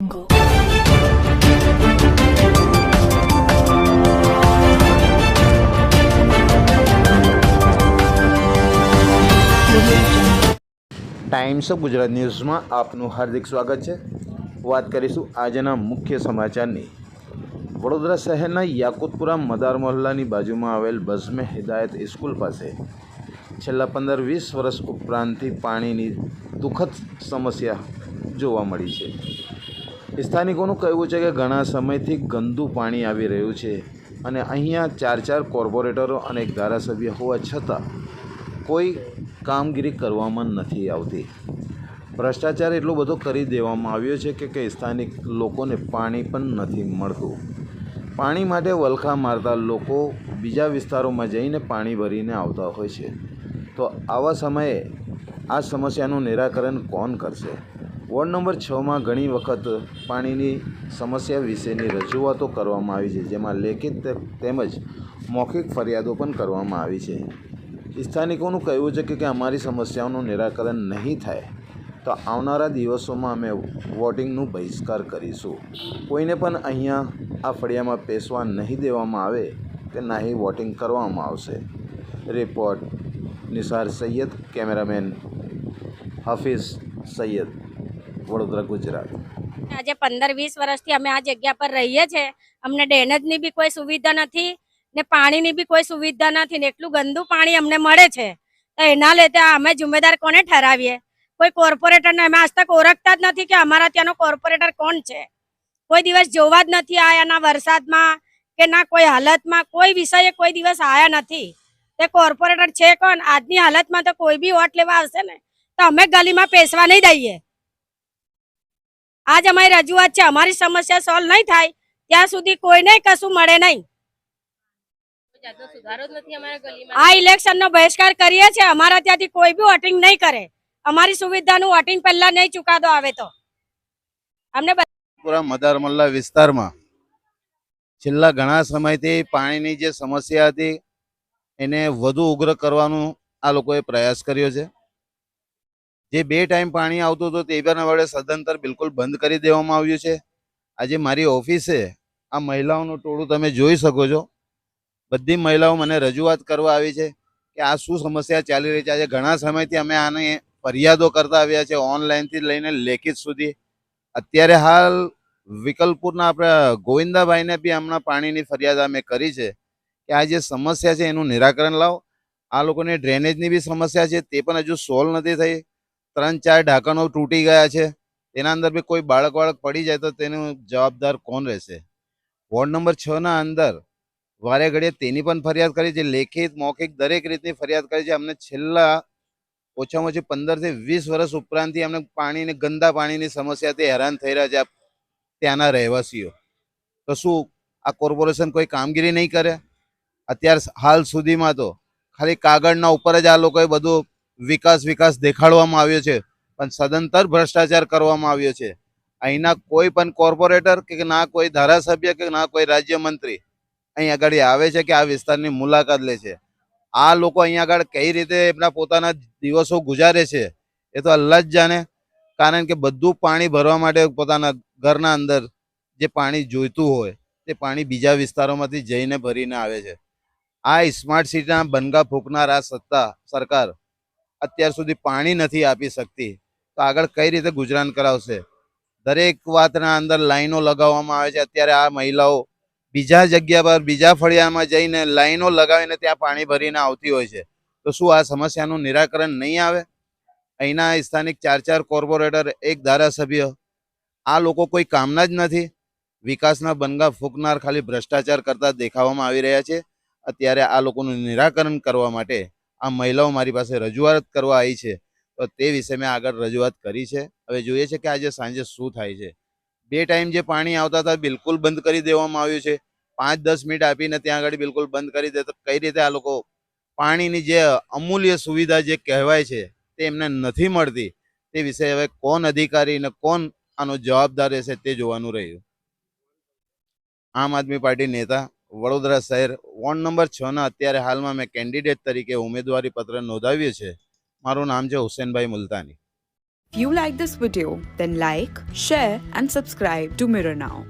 jungle. Times of Gujarat ન્યૂઝમાં આપનું હાર્દિક સ્વાગત છે। વાત કરીશું આજના મુખ્ય સમાચારની। વડોદરા શહેરના યાકુતપુરા મદાર મોહલ્લાની બાજુમાં આવેલ બઝમે હિદાયત સ્કૂલ પાસે છેલ્લા 15-20 વર્ષ ઉપરાંતથી પાણીની દુઃખદ સમસ્યા જોવા મળી છે। સ્થાનિકોનું કહેવું છે કે ઘણા સમયથી ગંદુ પાણી આવી રહ્યું છે અને અહીંયા 4 કોર્પોરેટરો અને એક ધારાસભ્ય હોવા છતાં કોઈ કામગીરી કરવામાં નથી આવતી। ભ્રષ્ટાચાર એટલો બધો કરી દેવામાં આવ્યો છે કે સ્થાનિક લોકોને પાણી પણ નથી મળતું। પાણી માટે વલખા મારતા લોકો બીજા વિસ્તારોમાં જઈને પાણી ભરીને આવતા હોય છે। તો આવા સમયે આ સમસ્યાનું નિરાકરણ કોણ કરશે? વોર્ડ નંબર 6માં ઘણી વખત પાણીની સમસ્યા વિશેની રજૂઆતો કરવામાં આવી છે, જેમાં લેખિત તેમજ મૌખિક ફરિયાદો પણ કરવામાં આવી છે। સ્થાનિકોનું કહેવું છે કે અમારી સમસ્યાઓનું નિરાકરણ નહીં થાય તો આવનારા દિવસોમાં અમે વોટિંગનું બહિષ્કાર કરીશું। કોઈને પણ અહીંયા આ ફળિયામાં પેસવા નહીં દેવામાં આવે કે ના ही વોટિંગ કરવામાં આવશે। Report Nisar Sayed, cameraman Hafiz Sayed, Vadodara, Gujarat. આજે 15-20 વર્ષથી અમે આ જગ્યા પર રહીએ છીએ। અમને ડ્રેનેજની બી કોઈ સુવિધા નથી ને પાણીની બી કોઈ સુવિધા નથી ને એટલું ગંદુ પાણી અમને મળે છે। તો એના લીધે અમે જિમ્મેદાર કોને ઠરાવીએ? કોઈ કોર્પોરેટરને અમે આજ તક ઓળખતા જ નથી કે અમારા ત્યાંનો કોર્પોરેટર કોણ છે। કોઈ દિવસ જોવા જ નથી આયા, ના વરસાદમાં કે ના કોઈ હાલતમાં કોઈ વિષયે કોઈ દિવસ આયા નથી। તે કોર્પોરેટર છે કોણ? આજની હાલતમાં તો કોઈ બી વોટ લેવા આવશે ને તો અમે ગલીમાં પેસવા નહીં દઈએ। આજ અમારી રજૂઆત છે, અમારી સમસ્યા સોલ્વ નહીં થાય ત્યાં સુધી કોઈને કશું મળે નહીં। આ ઇલેક્શનનો બહિષ્કાર કરીએ છીએ। અમારા ત્યાંથી કોઈ બી વોટિંગ નહીં કરે। અમારી સુવિધાનું વોટિંગ પહેલા નહીં ચુકાદો આવે તો અમને પૂરા મદાર મોહલ્લા વિસ્તારમાં છેલ્લા ઘણા સમયથી પાણીની જે સમસ્યા હતી એને વધુ ઉગ્ર કરવાનો આ લોકોએ પ્રયાસ કર્યો છે। જે 2 ટાઈમ પાણી આવતું હતું તે પણ વડે સદંતર બિલકુલ બંધ કરી દેવામાં આવ્યું છે। આજે મારી ઓફિસે આ મહિલાઓનું ટોળું તમે જોઈ શકો છો। બધી મહિલાઓ મને રજૂઆત કરવા આવી છે કે આ શું સમસ્યા ચાલી રહી છે। આજે ઘણા સમયથી અમે આને ફરિયાદો કરતા આવ્યા છે, ઓનલાઈનથી લઈને લેખિત સુધી। અત્યારે હાલ વિકલપુરના આપણે ગોવિંદાભાઈને બી હમણાં પાણીની ફરિયાદ અમે કરી છે કે આ જે સમસ્યા છે એનું નિરાકરણ લાવો। આ લોકોને ડ્રેનેજની બી સમસ્યા છે, તે પણ હજુ સોલ્વ નથી થઈ। 3-4 ઢાંકણો તૂટી ગયા છે, તેના અંદર બી કોઈ બાળક પડી જાય તો તેનું જવાબદાર કોણ રહેશે? વોર્ડ નંબર 6ના અંદર વારે ઘડીએ તેની પણ ફરિયાદ કરી છે, લેખિત મૌખિક દરેક રીતની ફરિયાદ કરી છે। અમને છેલ્લા ઓછામાં ઓછી 15-20 વર્ષ ઉપરાંતથી અમને પાણીની ગંદા પાણીની સમસ્યાથી હેરાન થઈ રહ્યા છે ત્યાંના રહેવાસીઓ। તો શું આ કોર્પોરેશન કોઈ કામગીરી નહીં કરે? અત્યાર હાલ સુધીમાં તો ખાલી કાગળના ઉપર જ આ લોકોએ બધું વિકાસ દેખાડવામાં આવ્યો છે, પણ સદંતર ભ્રષ્ટાચાર કરવામાં આવ્યો છે। અહીંના કોઈ પણ કોર્પોરેટર કે ના કોઈ ધારાસભ્ય કે ના કોઈ રાજ્યમંત્રી અહીં આગળ આવે છે કે આ વિસ્તારની મુલાકાત લે છે। આ લોકો અહીંયા આગળ કઈ રીતે એમના પોતાના દિવસો ગુજારે છે એ તો અલ્લાહ જ જાણે। કારણ કે બધું પાણી ભરવા માટે પોતાના ઘરના અંદર જે પાણી જોઈતું હોય તે પાણી બીજા વિસ્તારોમાંથી જઈને ભરીને આવે છે। આ સ્માર્ટ સિટીના બનગા ફૂંકનાર આ સરકાર અત્યાર સુધી પાણી નથી આપી શકતી, તો આગળ કઈ રીતે ગુજરાન કરાવશે? દરેક વાતના અંદર લાઈનો લગાવવામાં આવે છે। અત્યારે આ મહિલાઓ બીજા જગ્યા પર બીજા ફળિયામાં જઈને લાઈનો લગાવીને ત્યાં પાણી ભરીને આવતી હોય છે। તો શું આ સમસ્યાનું નિરાકરણ નહીં આવે? અહીંના સ્થાનિક 4 કોર્પોરેટર, એક ધારાસભ્ય, આ લોકો કોઈ કામના જ નથી। વિકાસના બનગા ફૂંકનાર ખાલી ભ્રષ્ટાચાર કરતા દેખાવામાં આવી રહ્યા છે। અત્યારે આ લોકોનું નિરાકરણ કરવા માટે આ મહિલાઓ મારી પાસે રજૂઆત કરવા આવી છે, તો તે વિશે મેં આગળ રજૂઆત કરી છે। હવે જોઈએ છે કે આજે સાંજે શું થાય છે। 2 ટાઈમ જે પાણી આવતા હતા બિલકુલ બંધ કરી દેવામાં આવ્યું છે। 5-10 મિનિટ આપીને ત્યાં આગળ બિલકુલ બંધ કરી દે તો કઈ રીતે આ લોકો પાણીની જે અમૂલ્ય સુવિધા જે કહેવાય છે તે એમને નથી મળતી? તે વિશે હવે કોણ અધિકારી ને કોણ આનો જવાબદાર રહેશે તે જોવાનું રહ્યું। આમ આદમી પાર્ટી નેતા, વડોદરા શહેર, વોર્ડ નંબર 6ના અત્યારે હાલમાં મેં કેન્ડિડેટ તરીકે ઉમેદવારી પત્ર નોંધાવ્યું છે। મારું નામ છે હુસેનભાઈ મુલતાની। If you like this video, then like, share and subscribe to Mirror Now.